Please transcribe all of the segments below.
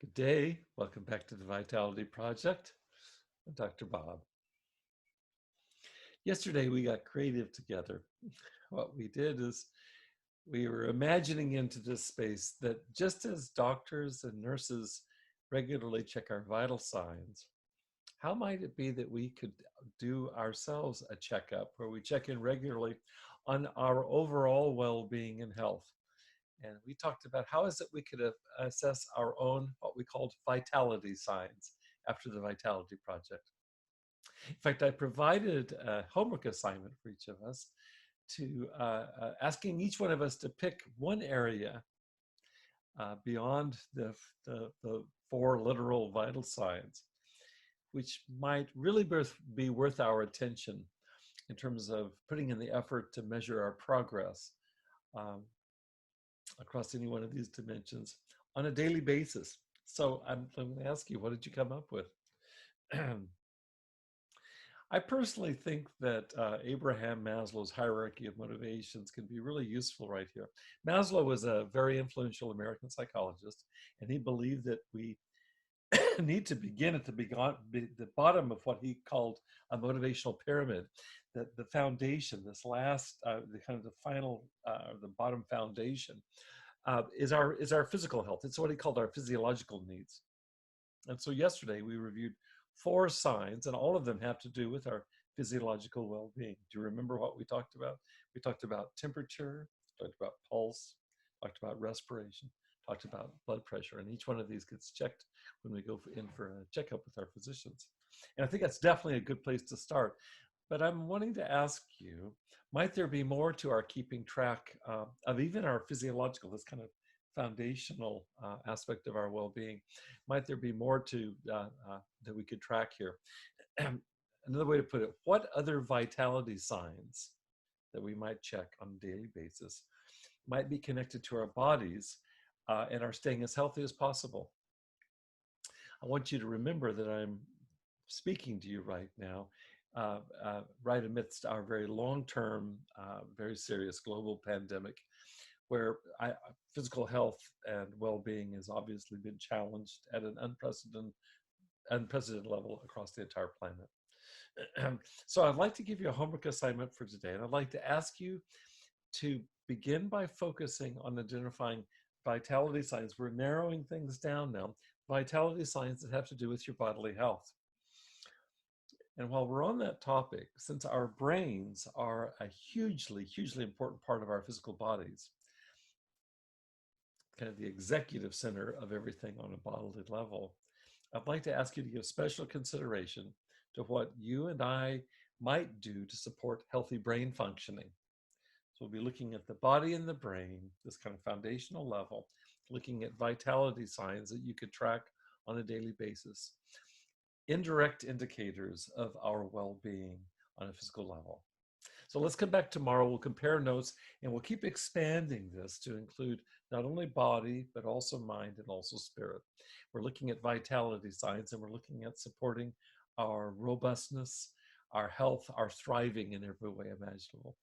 Good day. Welcome back to the Vitality Project. I'm Dr. Bob. Yesterday we got creative together. What we did is we were imagining into this space that just as doctors and nurses regularly check our vital signs, how might it be that we could do ourselves a checkup where we check in regularly on our overall well-being and health? And we talked about how is it we could assess our own, what we called vitality signs after the Vitality Project. In fact, I provided a homework assignment for each of us to asking each one of us to pick one area beyond the four literal vital signs, which might really be worth our attention in terms of putting in the effort to measure our progress across any one of these dimensions on a daily basis. So I'm going to ask you, what did you come up with? I personally think that Abraham Maslow's hierarchy of motivations can be really useful right here. Maslow was a very influential American psychologist, and he believed that we need to begin at the bottom of what he called a motivational pyramid. That the foundation, this last, the kind of the final, the bottom foundation, is our physical health. It's what he called our physiological needs. And so yesterday we reviewed 4 signs, and all of them have to do with our physiological well-being. Do you remember what we talked about? We talked about temperature, talked about pulse, talked about respiration, talked about blood pressure, and each one of these gets checked when we go in for a checkup with our physicians. And I think that's definitely a good place to start. But I'm wanting to ask you, might there be more to our keeping track of even our physiological, this kind of foundational aspect of our well-being? Might there be more to that we could track here? Another way to put it, what other vitality signs that we might check on a daily basis might be connected to our bodies and are staying as healthy as possible? I want you to remember that I'm speaking to you right now, right amidst our very long-term, very serious global pandemic, where physical health and well-being has obviously been challenged at an unprecedented level across the entire planet. So I'd like to give you a homework assignment for today, and I'd like to ask you to begin by focusing on identifying vitality signs. We're narrowing things down now. Vitality signs that have to do with your bodily health. And while we're on that topic, since our brains are a hugely, hugely important part of our physical bodies, kind of the executive center of everything on a bodily level, I'd like to ask you to give special consideration to what you and I might do to support healthy brain functioning. So we'll be looking at the body and the brain, this kind of foundational level, looking at vitality signs that you could track on a daily basis, indirect indicators of our well-being on a physical level. So let's come back tomorrow. We'll compare notes, and we'll keep expanding this to include not only body, but also mind and also spirit. We're looking at vitality signs, and we're looking at supporting our robustness, our health, our thriving in every way imaginable.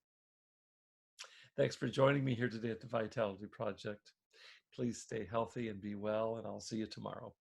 Thanks for joining me here today at the Vitality Project. Please stay healthy and be well, and I'll see you tomorrow.